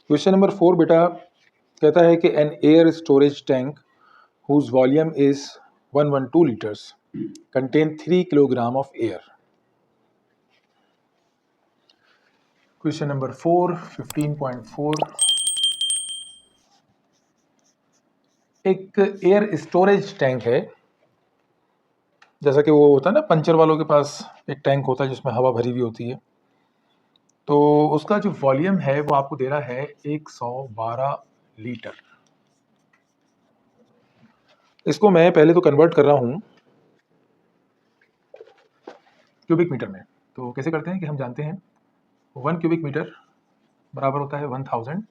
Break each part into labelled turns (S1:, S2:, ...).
S1: Question number 4 बेटा कहता है कि an air storage tank whose volume is 112 liters contain 3 kilogram of air. Question number 4, 15.4. एक air storage tank है, जैसा कि वो होता है ना पंचर वालों के पास एक टैंक होता है जिसमें हवा भरी हुई होती है। तो उसका जो वॉल्यूम है वो आपको दे रहा है 112 लीटर। इसको मैं पहले तो कन्वर्ट कर रहा हूँ क्यूबिक मीटर में। तो कैसे करते हैं कि हम जानते हैं 1 क्यूबिक मीटर बराबर होता है 1000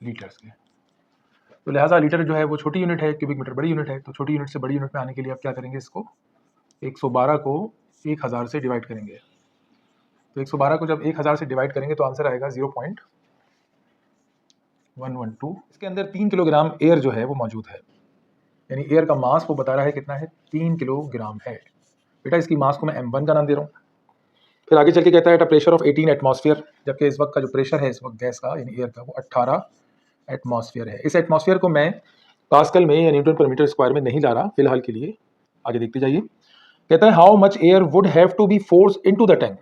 S1: लीटर्स के। तो लिहाजा लीटर जो है वो छोटी यूनिट है, क्यूबिक मीटर बड़ी यूनिट है। तो छोटी यूनिट से बड़ी यूनिट में आने के लिए आप क्या करेंगे, इसको 112 को 1000 से डिवाइड करेंगे। तो 112 को जब 1000 से डिवाइड करेंगे तो आंसर आएगा 0.112। इसके अंदर 3 किलोग्राम एयर जो है वो मौजूद है, यानी एयर का मास वो बता रहा है कितना है, 3 किलोग्राम है। बेटा इसकी मास को मैं m1 का नाम दे रहा हूँ। फिर आगे चल के कहता है at a pressure of 18 atmosphere, जबकि इस वक्त का जो प्रेशर है इस वक्त गैस का यानी एयर का वो 18 एटमॉस्फेयर है। इस एटमॉस्फेयर को मैं पास्कल में या न्यूटन पर मीटर स्क्वायर में नहीं ला रहा फिलहाल के लिए, आगे देखते जाइए। कहता है how much air would have to be force into the tank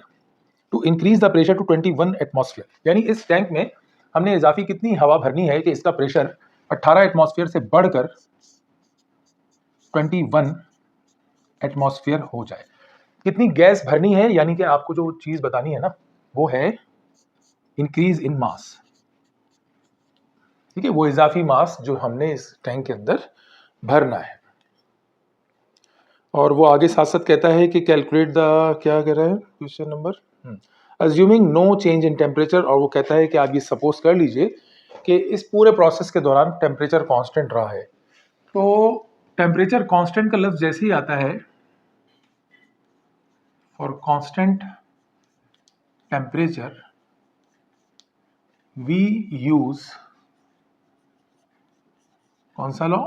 S1: to increase the pressure to 21 atmosphere, यानी इस टैंक में हमने इजाफी कितनी हवा भरनी है कि इसका प्रेशर 18 एटमॉस्फेयर से बढ़कर 21 एटमॉस्फेयर हो जाए। कितनी गैस भरनी है, यानी कि आपको जो चीज बतानी है ना वो है इंक्रीज इन मास। ठीक है, वो इजाफी मास जो हमने इस टैंक के अंदर भरना है। और वो आगे साथ साथ कहता है कि कैलकुलेट द, क्या कह रहा है question number, assuming no change in temperature. और वो कहता है कि आप ये सपोज कर लीजिए कि इस पूरे प्रोसेस के दौरान टेम्परेचर कांस्टेंट रहा है। तो टेम्परेचर कांस्टेंट का लफ्ज जैसे ही आता है, for constant temperature we use कौन सा law,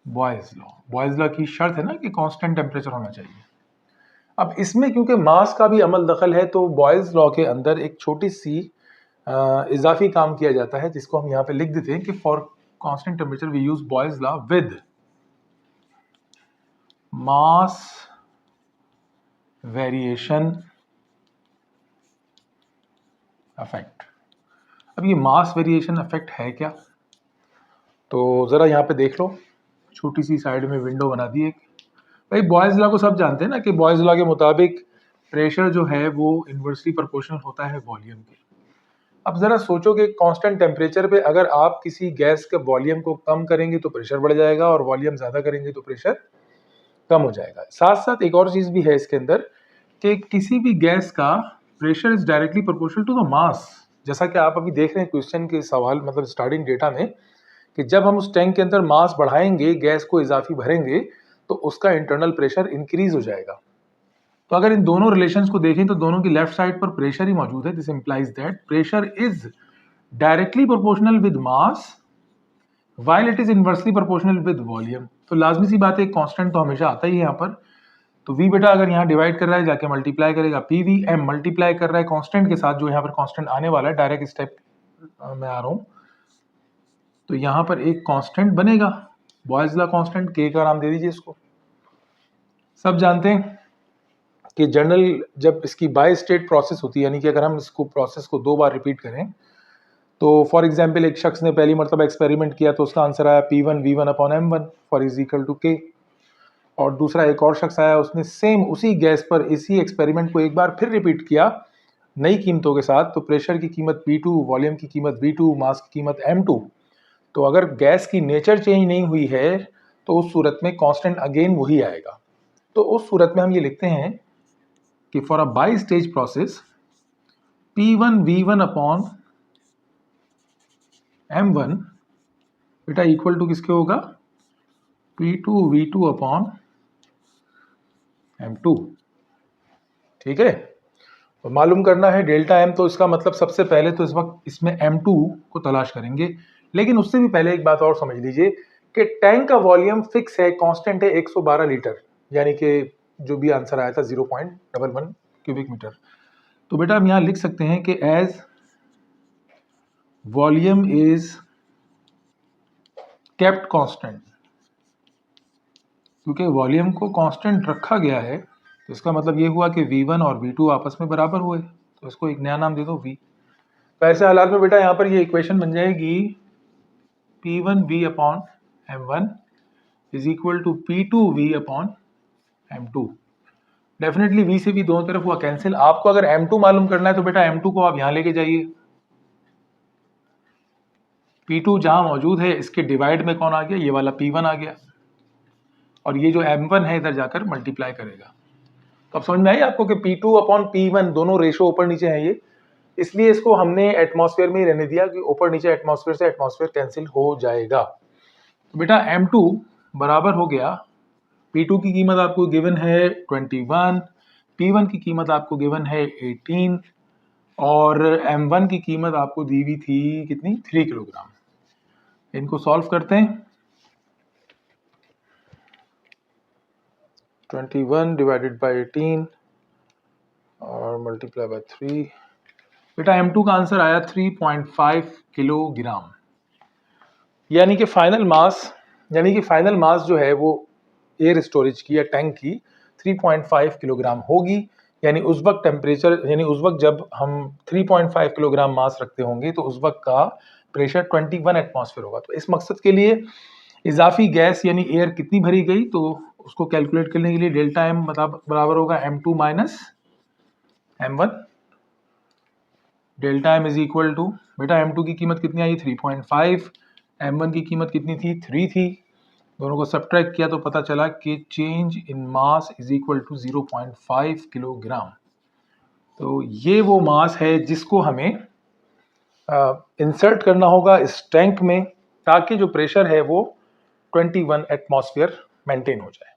S1: Boyle's law. Boyle's law की शर्त है ना कि कांस्टेंट टेम्परेचर होना चाहिए। अब इसमें क्योंकि मास का भी अमल दखल है तो बॉयज लॉ के अंदर एक छोटी सी इजाफी काम किया जाता है जिसको हम यहाँ पे लिख देते हैं कि for constant temperature we use Boyle's law with mass variation effect. अब ये मास वेरिएशन इफेक्ट है क्या, तो जरा यहाँ पे देख लो, छोटी सी साइड में विंडो बना दी एक। भाई बॉयज लॉ को सब जानते हैं ना कि बॉयज लॉ के मुताबिक प्रेशर जो है वो इन्वर्सली प्रोपोर्शनल होता है वॉल्यूम के। अब जरा सोचो कि कांस्टेंट टेम्परेचर पे अगर आप किसी गैस के वॉल्यूम को कम करेंगे तो प्रेशर बढ़ जाएगा और वॉल्यूम ज्यादा करेंगे तो प्रेशर कम हो जाएगा। साथ साथ एक और चीज भी है इसके अंदर कि किसी भी गैस का pressure is directly proportional to the mass. जैसा कि आप अभी देख रहे हैं क्वेश्चन के सवाल मतलब स्टार्टिंग डेटा में कि जब हम उस टैंक के अंदर मास बढ़ाएंगे, गैस को इजाफी भरेंगे, तो उसका इंटरनल प्रेशर इंक्रीज हो जाएगा। तो अगर इन दोनों रिलेशंस को देखें तो दोनों की लेफ्ट साइड पर प्रेशर ही मौजूद है। This implies that pressure is directly proportional with mass while it is inversely proportional with volume. तो लाजमी सी बात है कांस्टेंट तो हमेशा आता ही है यहाँ पर। तो v बेटा अगर यहाँ डिवाइड कर रहा है जाके मल्टीप्लाई करेगा, pvm मल्टीप्लाई कर रहा है कांस्टेंट के साथ जो यहाँ पर कांस्टेंट आने वाला है, डायरेक्ट स्टेप में आ रहा हूँ। तो यहाँ पर एक कांस्टेंट बनेगा, बॉयज लॉ कांस्टेंट, k का नाम दे दीजिए इसको। सब जानते हैं कि जनरल जब इसकी बाय स्टेट प्रोसेस होती है, यानी कि अगर हम इसको प्रोसेस को 2 बार रिपीट करें, तो फॉर एग्जांपल एक शख्स ने पहली मरतबा एक्सपेरिमेंट किया तो उसका आंसर आया P1 V1 upon M1 for is equal to K। और दूसरा एक और शख्स आया, उसने सेम उसी गैस पर इसी एक्सपेरिमेंट को एक बार फिर रिपीट किया नई कीमतों के साथ, तो प्रेशर की कीमत P2, वॉल्यूम की कीमत V2, मास की कीमत M2। तो अगर गैस की नेचर चेंज नहीं हुई है तो उस सूरत में कांस्टेंट अगेन वही आएगा। तो उस सूरत में हम ये लिखते हैं कि for a by stage process P1 V1 upon M1 बेटा इक्वल टू किसके होगा, P2 V2 अपॉन M2। ठीक है, तो मालूम करना है डेल्टा M। तो इसका मतलब सबसे पहले तो इस वक्त इसमें M2 को तलाश करेंगे, लेकिन उससे भी पहले एक बात और समझ लीजिए कि टैंक का वॉल्यूम फिक्स है, कांस्टेंट है 112 लीटर, यानी कि जो भी आंसर आया था 0.11 क्यूबिक मीटर। तो बेटा हम यहाँ लिख सकते हैं कि as volume is kept constant, क्योंकि वॉल्यूम को कांस्टेंट रखा गया है तो इसका मतलब ये हुआ कि V1 और V2 आपस में बराबर हुए, तो इसको एक नया नाम दे दो V। तो ऐसे हालात में बेटा यहाँ पर ये इक्वेशन बन जाएगी P1V upon M1 is equal to P2V upon M2। Definitely V से V दोनों तरफ हुआ कैंसिल। आपको अगर M2 मालूम करना है तो बेटा M2 को आप यहाँ लेके जाइए, P2 जहां मौजूद है इसके डिवाइड में कौन आ गया, ये वाला P1 आ गया, और ये जो M1 है इधर जाकर मल्टीप्लाई करेगा। तो अब समझ में आई आपको कि P2 अपॉन P1 दोनों रेशो ऊपर नीचे हैं ये, इसलिए इसको हमने एटमॉस्फेयर में ही रहने दिया कि ऊपर नीचे एटमॉस्फेयर से एटमॉस्फेयर कैंसिल हो जाएगा। तो बेटा M2 बराबर हो गया, P2 की कीमत आपको गिवन है 21, P1 की कीमत आपको गिवन है 18 और M1 की कीमत आपको दी हुई थी कितनी, 3 किलोग्राम। इनको सॉल्व करते हैं। 21 डिवाइडेड बाई 18 और मल्टीप्लाई बाय 3, बेटा M2 का आंसर आया 3.5 किलोग्राम। यानी कि फाइनल मास जो है वो एयर स्टोरेज की या टैंक की 3.5 किलोग्राम होगी। यानी उस वक्त टेम्परेचर, यानी उस वक्त जब हम 3.5 किलोग्राम मास रखते होंगे तो उस वक्त का प्रेशर 21 एटमॉस्फेयर होगा। तो इस मकसद के लिए इजाफी गैस यानी एयर कितनी भरी गई, तो उसको कैलकुलेट करने के लिए डेल्टा एम मतलब बराबर होगा M2 minus M1। Delta M is equal to, बेटा M2 की कीमत कितनी आई 3.5, M1 की कीमत कितनी थी 3 थी, दोनों को सब्ट्रैक्ट किया तो पता चला कि change in mass is equal to 0.5 kilogram. तो ये वो मास है जिसको हमें इंसर्ट करना होगा इस टैंक में ताकि जो प्रेशर है वो 21 एटमॉस्फेयर मेंटेन हो जाए।